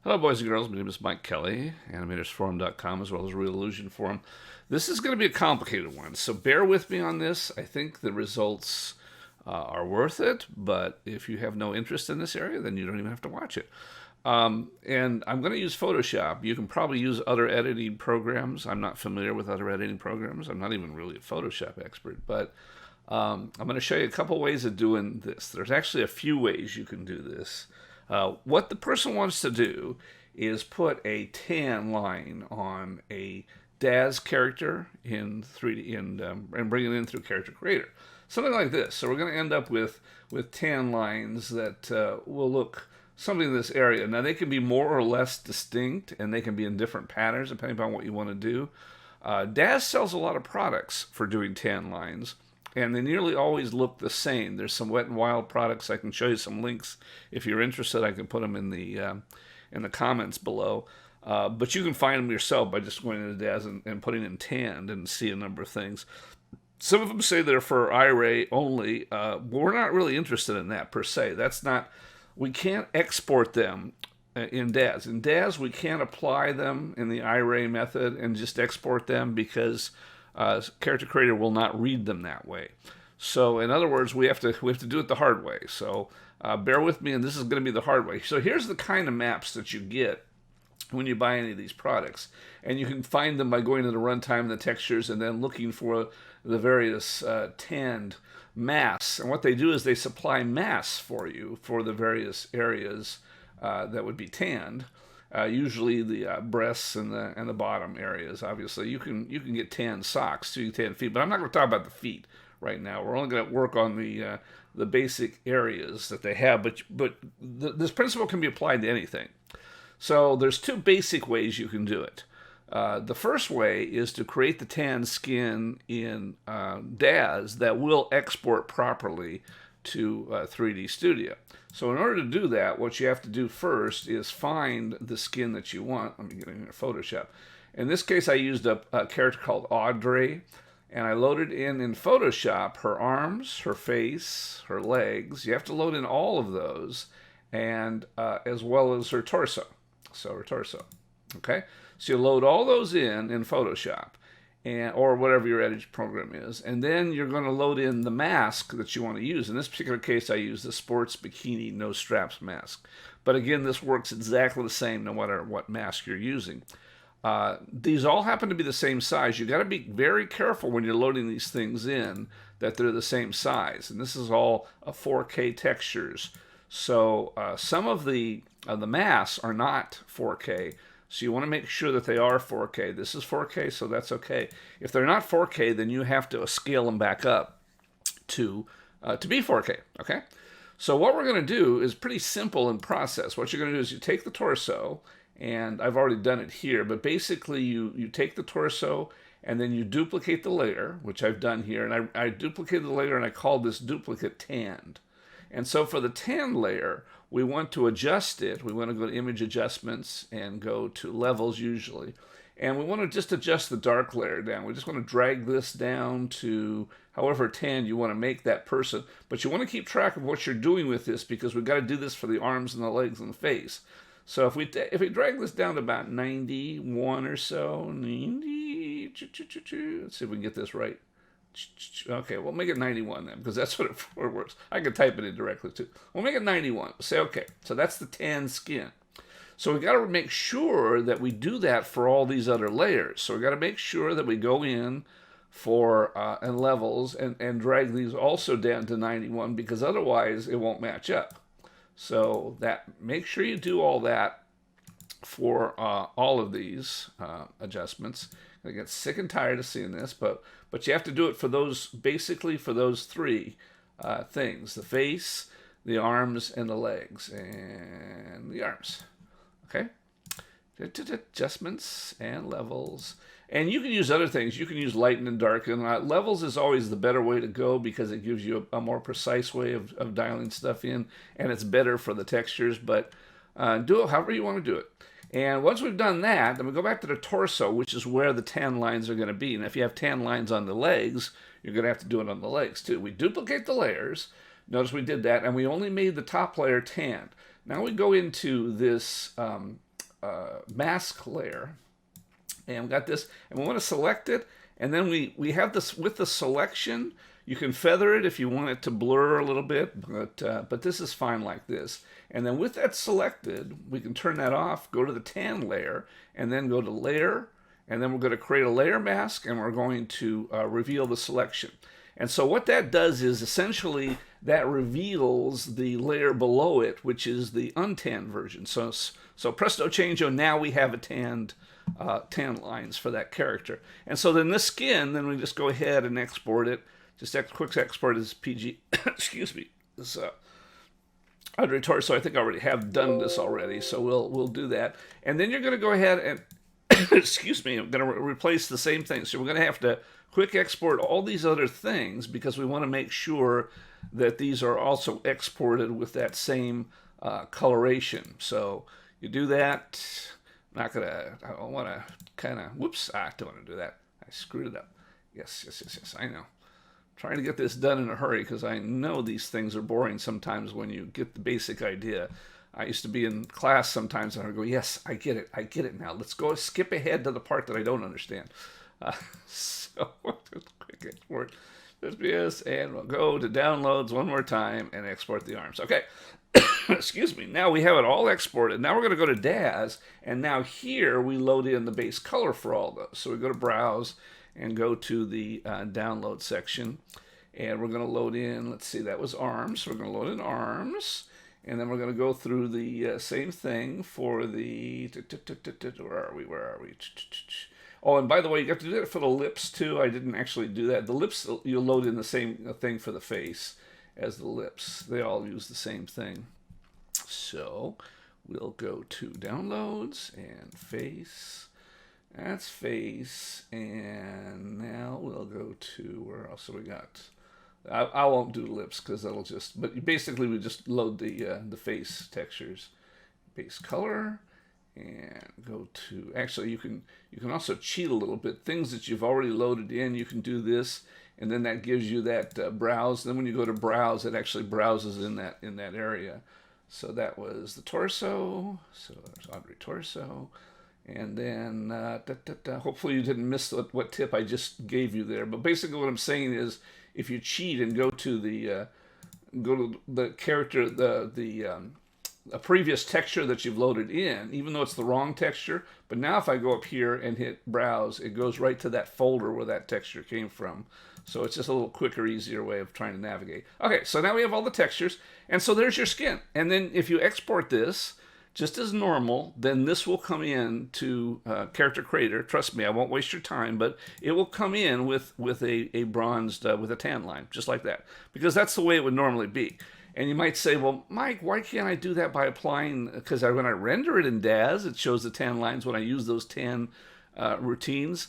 Hello, boys and girls. My name is Mike Kelly, animatorsforum.com, as well as Real Illusion Forum. This is going to be a complicated one, so bear with me on this. I think the results are worth it, but if you have no interest in this area, then you don't even have to watch it. And I'm going to use Photoshop. You can probably use other editing programs. I'm not familiar with other editing programs. I'm not even really a Photoshop expert, but I'm going to show you a couple ways of doing this. There's actually a few ways you can do this. What the person wants to do is put a tan line on a Daz character in 3D and bring it in through Character Creator. Something like this. So we're going to end up with tan lines that will look something in this area. Now they can be more or less distinct, and they can be in different patterns depending on what you want to do. Daz sells a lot of products for doing tan lines, and they nearly always look the same. There's some Wet and Wild products. I can show you some links if you're interested. I can put them in the comments below. But you can find them yourself by just going into Daz and putting in tanned and see a number of things. Some of them say they're for iRay only. But we're not really interested in that per se. We can't export them in Daz. In Daz, we can't apply them in the iRay method and just export them because Character Creator will not read them that way. So in other words, we have to do it the hard way. So bear with me, and this is going to be the hard way. So here's the kind of maps that you get when you buy any of these products. And you can find them by going to the runtime and the textures and then looking for the various tanned masks. And what they do is they supply masks for you for the various areas that would be tanned. Usually the breasts and the bottom areas. Obviously, you can get tan socks too, tan feet. But I'm not going to talk about the feet right now. We're only going to work on the basic areas that they have. But this principle can be applied to anything. So there's two basic ways you can do it. The first way is to create the tan skin in Daz that will export properly to 3D Studio. So in order to do that, what you have to do first is find the skin that you want. Let me get in here, Photoshop. In this case, I used a character called Audrey, and I loaded in Photoshop her arms, her face, her legs. You have to load in all of those, and as well as her torso. So her torso, okay? So you load all those in Photoshop, or whatever your editing program is, and then you're going to load in the mask that you want to use. In this particular case, I use the sports bikini no straps mask. But again, this works exactly the same no matter what mask you're using. These all happen to be the same size. You got to be very careful when you're loading these things in that they're the same size. And this is all 4K textures. So some of the masks are not 4K. So you want to make sure that they are 4K. This is 4K, so that's okay. If they're not 4K, then you have to scale them back up to be 4K, okay? So what we're going to do is pretty simple in process. What you're going to do is you take the torso, and I've already done it here, but basically you take the torso and then you duplicate the layer, which I've done here, and I duplicated the layer and I called this duplicate tanned. And so for the tan layer, we want to adjust it. We want to go to image adjustments and go to levels usually. And we want to just adjust the dark layer down. We just want to drag this down to however tan you want to make that person. But you want to keep track of what you're doing with this because we've got to do this for the arms and the legs and the face. So if we drag this down to about 91 or so, 90, let's see if we can get this right. Okay, we'll make it 91 then, because that's what it works. I can type it in directly too. We'll make it 91. Say okay. So that's the tan skin. So we got to make sure that we do that for all these other layers. So we got to make sure that we go in for and levels and drag these also down to 91, because otherwise it won't match up. So make sure you do all that for all of these adjustments. I get sick and tired of seeing this, but you have to do it for basically for those three things: the face, the arms, and the legs, and the arms. Okay, adjustments and levels, and you can use other things. You can use lighten and darken. Levels is always the better way to go because it gives you a more precise way of dialing stuff in, and it's better for the textures. But do it however you want to do it. And once we've done that, then we go back to the torso, which is where the tan lines are going to be. And if you have tan lines on the legs, you're going to have to do it on the legs too. We duplicate the layers. Notice we did that, and we only made the top layer tanned. Now we go into this mask layer. And we got this, and we want to select it, and then we have this with the selection. You can feather it if you want it to blur a little bit, but this is fine like this. And then with that selected, we can turn that off, go to the tan layer, and then go to layer, and then we're going to create a layer mask, and we're going to reveal the selection. And so what that does is essentially that reveals the layer below it, which is the untanned version. So presto changeo, now we have a tan lines for that character. And so then this skin, then we just go ahead and export it. Just quick export as PG, excuse me, this Audrey Torso. I think I already have done this already, so we'll do that. And then you're going to go ahead and, excuse me, I'm going to replace the same thing. So we're going to have to quick export all these other things because we want to make sure that these are also exported with that same coloration. So you do that. I want to kind of, whoops, I don't want to do that. I screwed it up. Yes, I know. Trying to get this done in a hurry because I know these things are boring sometimes when you get the basic idea. I used to be in class sometimes and I would go, yes, I get it now. Let's go skip ahead to the part that I don't understand. So quick export this, and we'll go to downloads one more time and export the arms. Okay. Excuse me. Now we have it all exported. Now we're going to go to Daz, and now here we load in the base color for all those. So we go to Browse and go to the download section, and we're going to load in, let's see, that was arms. So we're going to load in arms, and then we're going to go through the same thing for the, where are we? Oh, and by the way, you have to do that for the lips too. I didn't actually do that. The lips, you'll load in the same thing for the face as the lips. They all use the same thing. So we'll go to downloads and face. That's face. And now we'll go to, where else have we got? I won't do lips because that'll just, but basically we just load the face textures. Base color. And go to, actually you can also cheat a little bit. Things that you've already loaded in, you can do this, and then that gives you that browse. Then when you go to browse, it actually browses in that area. So that was the torso. So there's Audrey Torso. And then hopefully you didn't miss what tip I just gave you there. But basically what I'm saying is, if you cheat and go to the character, a previous texture that you've loaded in, even though it's the wrong texture, but now if I go up here and hit browse, it goes right to that folder where that texture came from. So it's just a little quicker, easier way of trying to navigate. Okay, so now we have all the textures, and so there's your skin. And then if you export this, just as normal, then this will come in to Character Creator. Trust me, I won't waste your time, but it will come in with a bronzed, with a tan line, just like that, because that's the way it would normally be. And you might say, well, Mike, why can't I do that by applying, because when I render it in Daz, it shows the tan lines. When I use those tan routines,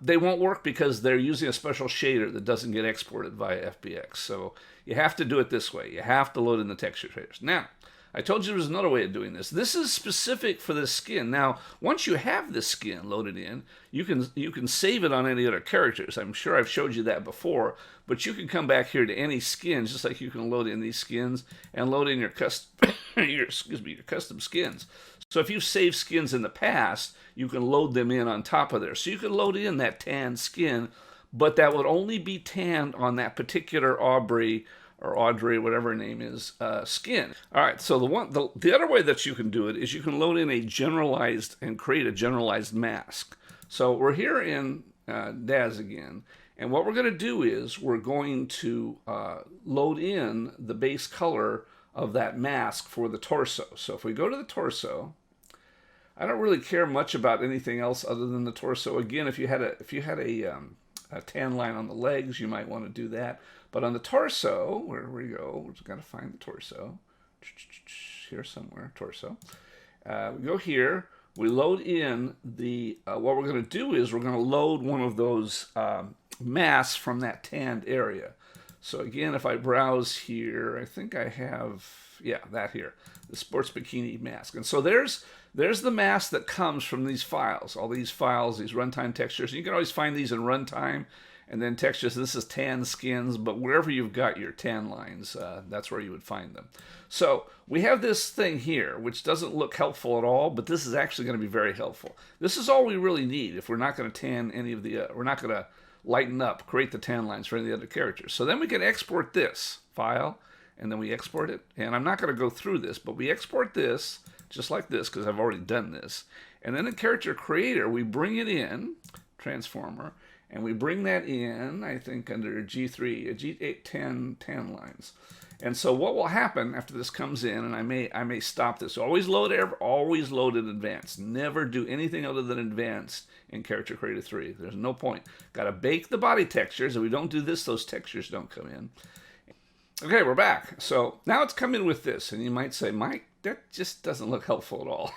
they won't work because they're using a special shader that doesn't get exported via FBX. So you have to do it this way. You have to load in the texture shaders. Now, I told you there was another way of doing this. This is specific for this skin. Now, once you have this skin loaded in, you can save it on any other characters. I'm sure I've showed you that before, but you can come back here to any skins, just like you can load in these skins and load in your custom skins. So if you've saved skins in the past, you can load them in on top of there. So you can load in that tan skin, but that would only be tanned on that particular Aubrey or Audrey, whatever her name is, skin. All right, so the other way that you can do it is you can load in a generalized and create a generalized mask. So we're here in Daz again, and what we're going to do is we're going to load in the base color of that mask for the torso. So if we go to the torso, I don't really care much about anything else other than the torso. Again, if you had a tan line on the legs, you might want to do that. But on the torso, where we go, we've got to find the torso. Here somewhere, torso. We go here. We load in the, what we're going to do is we're going to load one of those masks from that tanned area. So again, if I browse here, I think I have, yeah, that here, the sports bikini mask. And so there's the mask that comes from these files, all these files, these runtime textures. And you can always find these in runtime. And then textures, this is tan skins, but wherever you've got your tan lines, that's where you would find them. So we have this thing here, which doesn't look helpful at all, but this is actually going to be very helpful. This is all we really need if we're not going to tan any of the, we're not going to lighten up, create the tan lines for any of the other characters. So then we can export this file, and then we export it. And I'm not going to go through this, but we export this just like this because I've already done this. And then in Character Creator, we bring it in, Transformer, and we bring that in, I think, under G3, G810 tan lines. And so what will happen after this comes in, and I may stop this. Always load in advanced. Never do anything other than advanced in Character Creator 3. There's no point. Got to bake the body textures. If we don't do this, those textures don't come in. Okay, we're back. So now it's come in with this, and you might say, Mike, that just doesn't look helpful at all.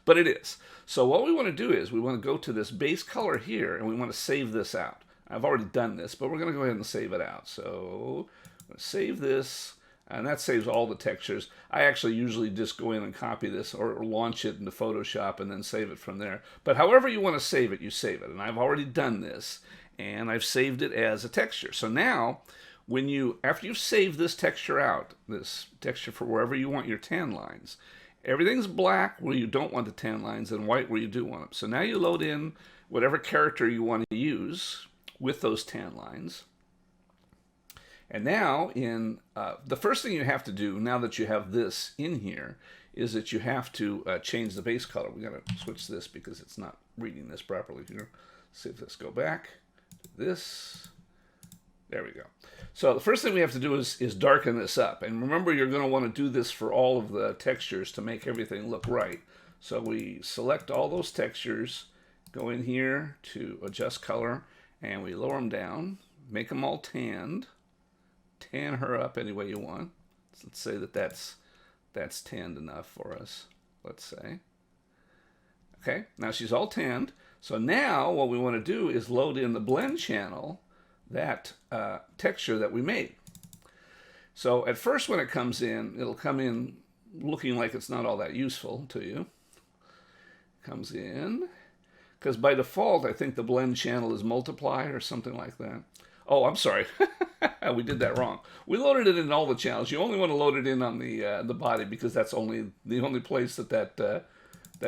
But it is. So what we want to do is we want to go to this base color here, and we want to save this out. I've already done this, but we're going to go ahead and save it out. So I'm going to save this, and that saves all the textures. I actually usually just go in and copy this or launch it into Photoshop and then save it from there. But however you want to save it, you save it. And I've already done this, and I've saved it as a texture. So now, after you've saved this texture out, this texture for wherever you want your tan lines, everything's black where you don't want the tan lines and white where you do want them. So now you load in whatever character you want to use with those tan lines. And now the first thing you have to do now that you have this in here is that you have to change the base color. We got to switch this because it's not reading this properly here. Let's see if this go back to this. There we go. So the first thing we have to do is darken this up. And remember, you're going to want to do this for all of the textures to make everything look right. So we select all those textures, go in here to adjust color, and we lower them down, make them all tanned. Tan her up any way you want. So let's say that's tanned enough for us, let's say. Okay, now she's all tanned. So now what we want to do is load in the blend channel, that texture that we made. So at first when it comes in, it'll come in looking like it's not all that useful to you. Comes in, because by default I think the blend channel is multiply or something like that. Oh, I'm sorry. We did that wrong. We loaded it in all the channels. You only want to load it in on the body because that's the only place that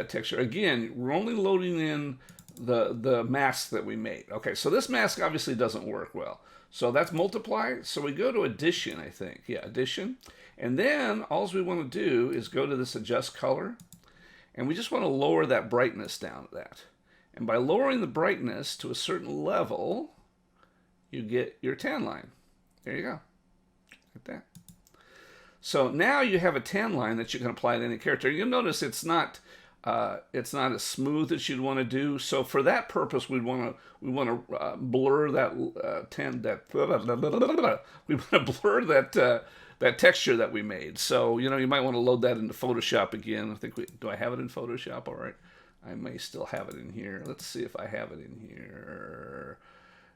texture. Again, we're only loading in the mask that we made. Okay, so this mask obviously doesn't work well. So that's multiply. So we go to addition, I think. Yeah, addition. And then all we want to do is go to this adjust color. And we just want to lower that brightness down to that. And by lowering the brightness to a certain level, you get your tan line. There you go. Like that. So now you have a tan line that you can apply to any character. You'll notice it's not as smooth as you'd want to do. So for that purpose, we want to blur that we want to blur that texture that we made. So you might want to load that into Photoshop again. I think do I have it in Photoshop? All right, I may still have it in here. Let's see if I have it in here.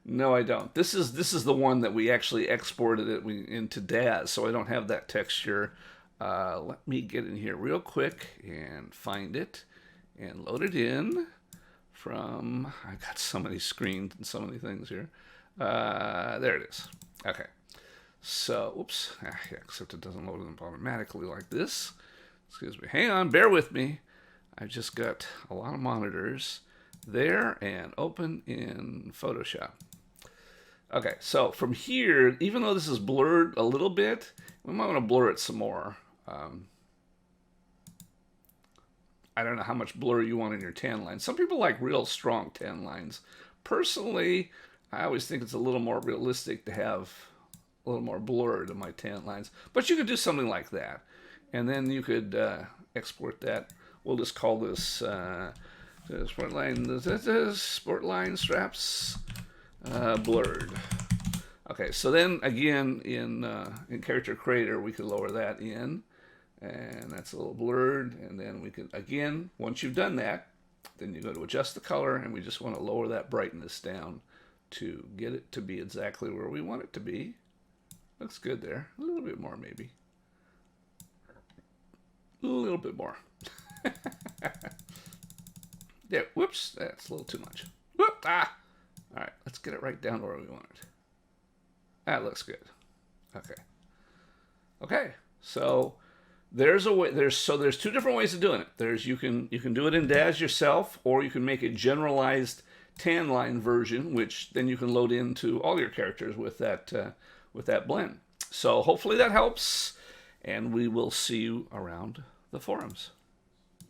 No, I don't. This is the one that we actually exported it into Daz, so I don't have that texture. Let me get in here real quick and find it and load it in from, I got so many screens and so many things here. There it is. Okay. So, oops. Yeah, except it doesn't load them automatically like this. Excuse me. Hang on, bear with me. I've just got a lot of monitors there and open in Photoshop. Okay, so from here, even though this is blurred a little bit, we might want to blur it some more. I don't know how much blur you want in your tan lines. Some people like real strong tan lines. Personally, I always think it's a little more realistic to have a little more blur to my tan lines. But you could do something like that. And then you could export that. We'll just call this sport line straps blurred. Okay, so then again in Character Creator we could lower that in, and that's a little blurred. And then we could, again, once you've done that, then you go to adjust the color, and we just want to lower that brightness down to get it to be exactly where we want it to be. Looks good there. A little bit more maybe. A little bit more. There, whoops, that's a little too much. Whoop, all right. let's get it right down where we want it. That looks good. Okay. Okay. So there's a way. There's two different ways of doing it. There's you can do it in Daz yourself, or you can make a generalized Tanline version, which then you can load into all your characters with that blend. So hopefully that helps, and we will see you around the forums.